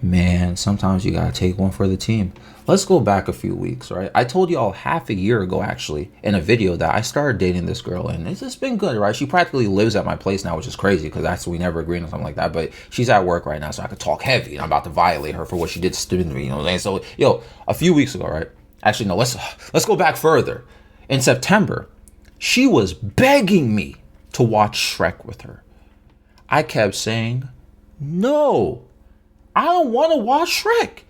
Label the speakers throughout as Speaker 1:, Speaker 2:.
Speaker 1: Man, sometimes you gotta take one for the team. Let's go back a few weeks, right? I told y'all half a year ago, actually, in a video that I started dating this girl, and it's just been good, right? She practically lives at my place now, which is crazy because that's we never agreed on something like that. But she's at work right now, so I could talk heavy. And I'm about to violate her for what she did to me, you know what I'm saying? So, yo, a few weeks ago, right? Actually, no, let's go back further. In September, she was begging me to watch Shrek with her. I kept saying, no. I don't want to watch Shrek.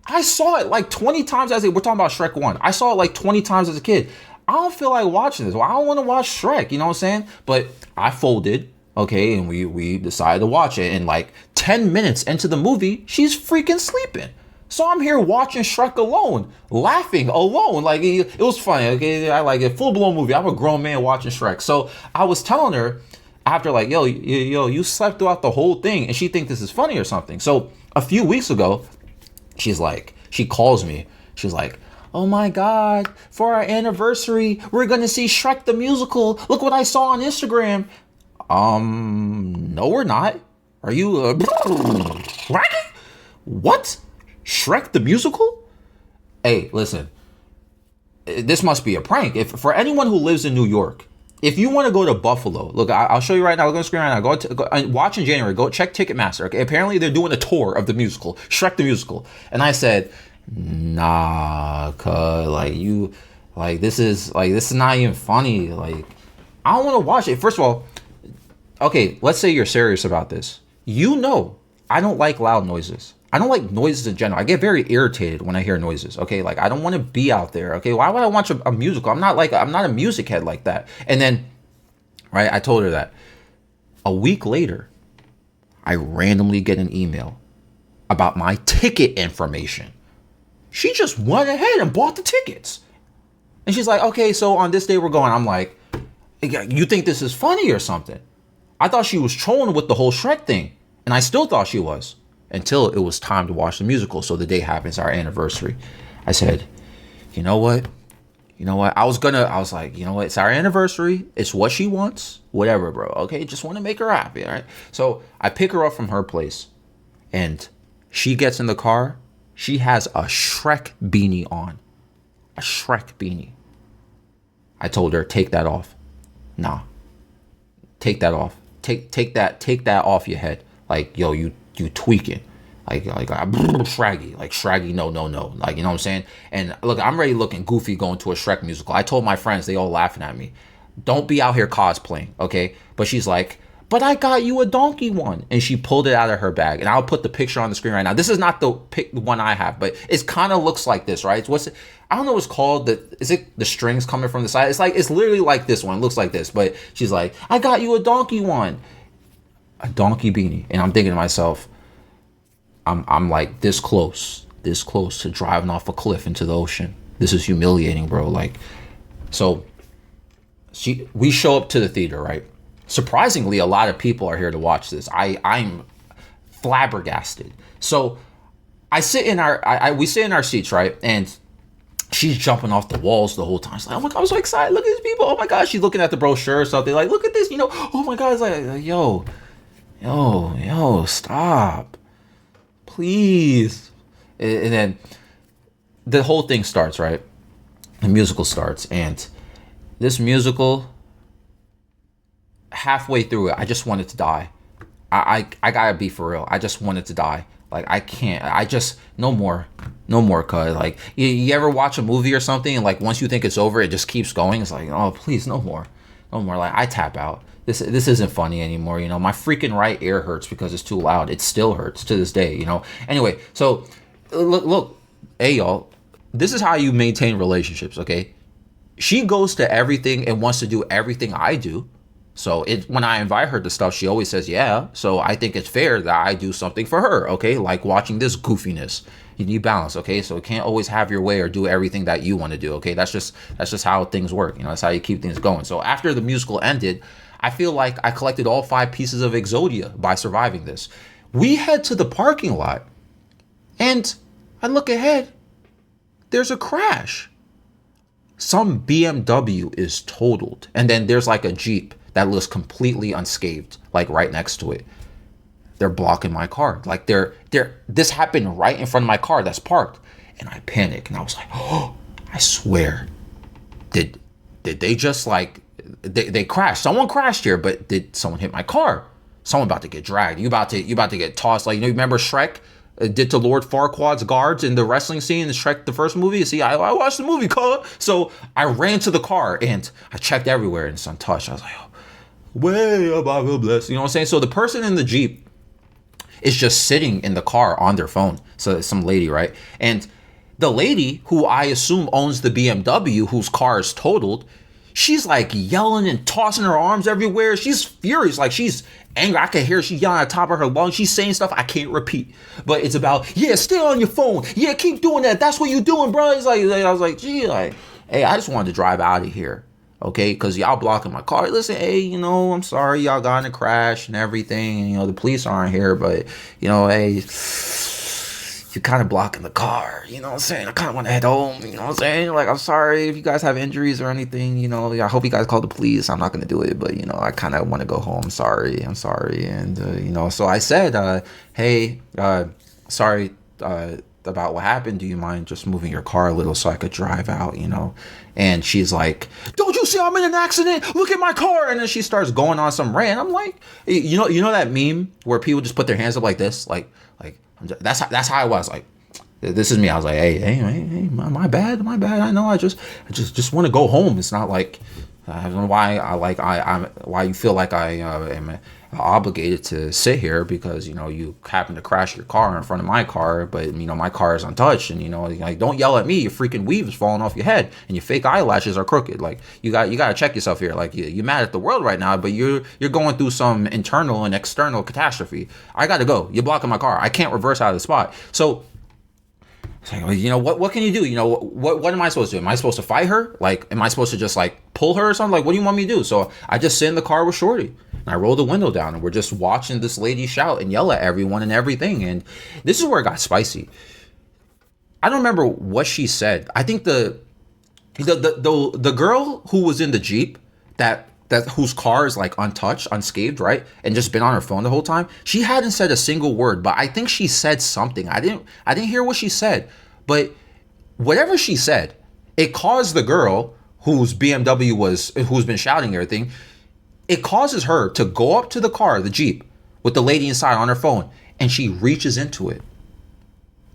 Speaker 1: I saw it like 20 times we're talking about Shrek 1. I saw it like 20 times as a kid. I don't feel like watching this. Well, I don't want to watch Shrek, you know what I'm saying? But I folded, okay, and we decided to watch it. And like 10 minutes into the movie, she's freaking sleeping. So I'm here watching Shrek alone, laughing alone. Like it was funny, okay? I like it. Full blown movie. I'm a grown man watching Shrek. So I was telling her after like, yo, you slept throughout the whole thing, and she think this is funny or something. So a few weeks ago, she calls me. She's like, oh my God, for our anniversary, we're gonna see Shrek the musical. Look what I saw on Instagram. No, we're not. Are you what? Shrek the musical? Hey, listen. This must be a prank. If for anyone who lives in New York, if you want to go to Buffalo, look, I'll show you right now. Look on the screen right now. Go watch in January. Go check Ticketmaster. Okay, apparently they're doing a tour of the musical, Shrek the musical. And I said, nah, cuz this is not even funny. Like, I don't want to watch it. First of all, okay, let's say you're serious about this. You know, I don't like loud noises. I don't like noises in general. I get very irritated when I hear noises. Okay, like I don't want to be out there. Okay, why would I watch a musical? I'm not a music head like that. And then, right, I told her that. A week later, I randomly get an email about my ticket information. She just went ahead and bought the tickets. And she's like, okay, so on this day we're going. I'm like, you think this is funny or something? I thought she was trolling with the whole Shrek thing. And I still thought she was. Until it was time to watch the musical. So the day happens, our anniversary. I said, you know what? I was like, you know what? It's our anniversary. It's what she wants. Whatever, bro. Okay, just want to make her happy, all right? So I pick her up from her place. And she gets in the car. She has a Shrek beanie on. A Shrek beanie. I told her, take that off. Nah. Take that off. Take that off your head. Like, yo, you tweaking. Like Shraggy, no. Like, you know what I'm saying? And look, I'm already looking goofy going to a Shrek musical. I told my friends, they all laughing at me. Don't be out here cosplaying, okay? But she's like, but I got you a donkey one. And she pulled it out of her bag. And I'll put the picture on the screen right now. This is not the one I have, but it kind of looks like this, right? I don't know what's called. Is it the strings coming from the side? It's literally like this one. It looks like this. But she's like, I got you a donkey one. A donkey beanie. And I'm thinking to myself, I'm like this close to driving off a cliff into the ocean. This is humiliating, bro. Like, so we show up to the theater, right? Surprisingly, a lot of people are here to watch this. I'm flabbergasted. So we sit in our seats, right? And she's jumping off the walls the whole time. She's like, oh my God, I'm so excited. Look at these people. Oh my God. She's looking at the brochure or something. Like, look at this, oh my God. It's like, yo, stop. Please. And then the whole thing starts, right? The musical starts. And this musical, halfway through it, I just wanted to die. I gotta be for real. I just wanted to die. Like, I can't. No more, cuz. Like, you ever watch a movie or something, and like once you think it's over, it just keeps going? It's like, oh, please, no more. Like, I tap out. This isn't funny anymore, My freaking right ear hurts because it's too loud. It still hurts to this day, Anyway, so look, hey y'all, this is how you maintain relationships, okay? She goes to everything and wants to do everything I do. So when I invite her to stuff, she always says yeah. So I think it's fair that I do something for her, okay? Like watching this goofiness. You need balance, okay? So you can't always have your way or do everything that you want to do, okay? That's just how things work. That's how you keep things going. So after the musical ended, I feel like I collected all 5 pieces of Exodia by surviving this. We head to the parking lot, and I look ahead. There's a crash. Some BMW is totaled, and then there's like a Jeep that looks completely unscathed, like right next to it. they're blocking my car. Like this happened right in front of my car that's parked. And I panicked and I was like, oh, I swear. Did they just like they crashed? Someone crashed here, but did someone hit my car? Someone about to get dragged. You about to get tossed. Like, you remember Shrek did to Lord Farquaad's guards in the wrestling scene in Shrek the first movie? See, I watched the movie, cuz. So I ran to the car and I checked everywhere and it's untouched. I was like, oh, way above the bliss. You know what I'm saying? So the person in the Jeep is just sitting in the car on their phone. So it's some lady, right? And the lady, who I assume owns the BMW, whose car is totaled, she's like yelling and tossing her arms everywhere. She's furious. Like, she's angry. I can hear she yelling at the top of her lungs. She's saying stuff I can't repeat. But it's about, yeah, stay on your phone. Yeah, keep doing that. That's what you're doing, bro. It's like, I was like, gee, like, hey, I just wanted to drive out of here. Okay, because y'all blocking my car. Listen, hey, you know, I'm sorry y'all got in a crash and everything. And, you know, the police aren't here, but, you know, hey, you're kind of blocking the car, you know what I'm saying? I kind of want to head home, you know what I'm saying? Like, I'm sorry if you guys have injuries or anything, you know, I hope you guys call the police. I'm not going to do it, but, you know, I kind of want to go home. I'm sorry. And, you know, so I said, hey, sorry about what happened. Do you mind just moving your car a little so I could drive out, you know? And she's like, don't you see I'm in an accident? Look at my car. And then she starts going on some rant. I'm like, you know that meme where people just put their hands up like this? Like, that's how I was. Like, this is me. I was like, hey, my bad. I know. I just want to go home. It's not like, I don't know why why you feel like I am obligated to sit here because, you know, you happen to crash your car in front of my car, but, you know, my car is untouched, and, you know, like, don't yell at me. Your freaking weave is falling off your head and your fake eyelashes are crooked. Like, you got to check yourself here. Like, you're mad at the world right now, but you're going through some internal and external catastrophe. I got to go. You're blocking my car. I can't reverse out of the spot. So, you know, what can you do? You know, what am I supposed to do? Am I supposed to fight her? Like, am I supposed to just like pull her or something? Like, what do you want me to do? So I just sit in the car with Shorty and I roll the window down and we're just watching this lady shout and yell at everyone and everything. And this is where it got spicy. I don't remember what she said. I think the girl who was in the Jeep that whose car is like untouched, unscathed, right? And just been on her phone the whole time. She hadn't said a single word, but I think she said something. I didn't hear what she said, but whatever she said, it caused the girl whose BMW who's been shouting everything, it causes her to go up to the car, the Jeep, with the lady inside on her phone, and she reaches into it.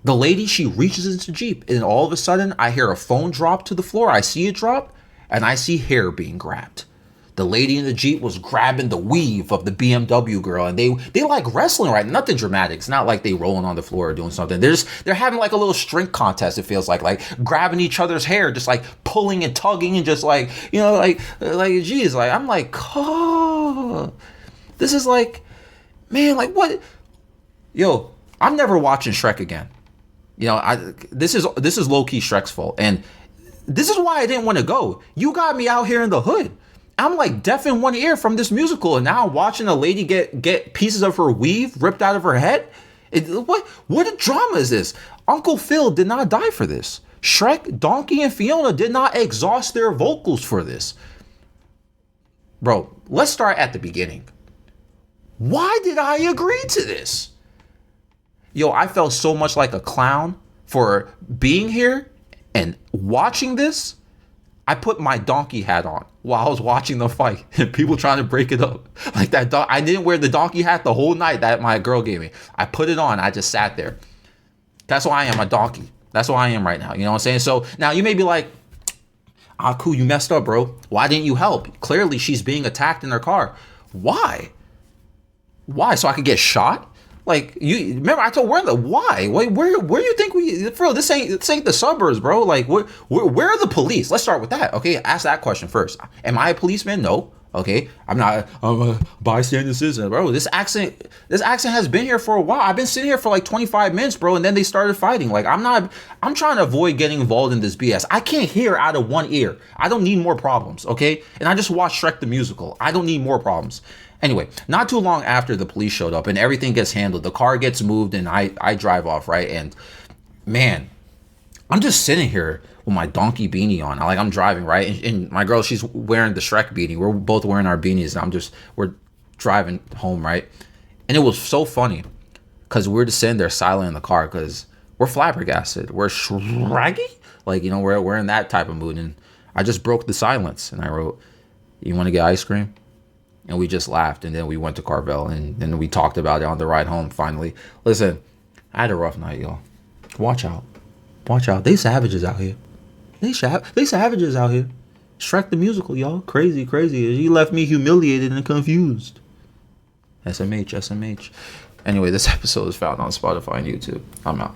Speaker 1: The lady, she reaches into the Jeep, and all of a sudden, I hear a phone drop to the floor. I see it drop, and I see hair being grabbed. The lady in the Jeep was grabbing the weave of the BMW girl, and they like wrestling, right? Nothing dramatic. It's not like they rolling on the floor or doing something. They're having like a little strength contest. It feels like grabbing each other's hair, just like pulling and tugging, and just like, you know, like geez, like I'm like, oh, this is like, man, like what? Yo, I'm never watching Shrek again. You know, this is low key Shrek's fault, and this is why I didn't want to go. You got me out here in the hood. I'm like deaf in one ear from this musical, and now I'm watching a lady get pieces of her weave ripped out of her head. What a drama is this? Uncle Phil did not die for this. Shrek, Donkey, and Fiona did not exhaust their vocals for this. Bro, let's start at the beginning. Why did I agree to this? Yo, I felt so much like a clown for being here and watching this. I put my donkey hat on while I was watching the fight and people trying to break it up. Like that, I didn't wear the donkey hat the whole night that my girl gave me. I put it on. I just sat there. That's why I am a donkey. That's why I am right now. You know what I'm saying? So now you may be like, cool, you messed up, bro. Why didn't you help? Clearly she's being attacked in her car. Why? So I could get shot? Like, you remember I told why? Where you think bro, this ain't the suburbs, bro. Like, where are the police? Let's start with that. Okay, ask that question first. Am I a policeman? No. Okay, I'm not. I'm a bystander citizen, bro. This accident has been here for a while. I've been sitting here for like 25 minutes, bro, and then they started fighting. Like, I'm trying to avoid getting involved in this BS. I can't hear out of one ear. I don't need more problems, okay? And I just watched Shrek the musical. I don't need more problems. Anyway, not too long after the police showed up and everything gets handled, the car gets moved and I drive off, right? And man, I'm just sitting here with my donkey beanie on. I'm driving, right? And my girl, she's wearing the Shrek beanie. We're both wearing our beanies and we're driving home, right? And it was so funny because we were just sitting there silent in the car because we're flabbergasted. We're shraggy. Like, you know, we're in that type of mood. And I just broke the silence and I wrote, "You want to get ice cream?" And we just laughed. And then we went to Carvel and then we talked about it on the ride home finally. Listen, I had a rough night, y'all. Watch out. Watch out. They savages out here. They savages out here. Shrek the musical, y'all. Crazy, crazy. He left me humiliated and confused. SMH. Anyway, this episode is found on Spotify and YouTube. I'm out.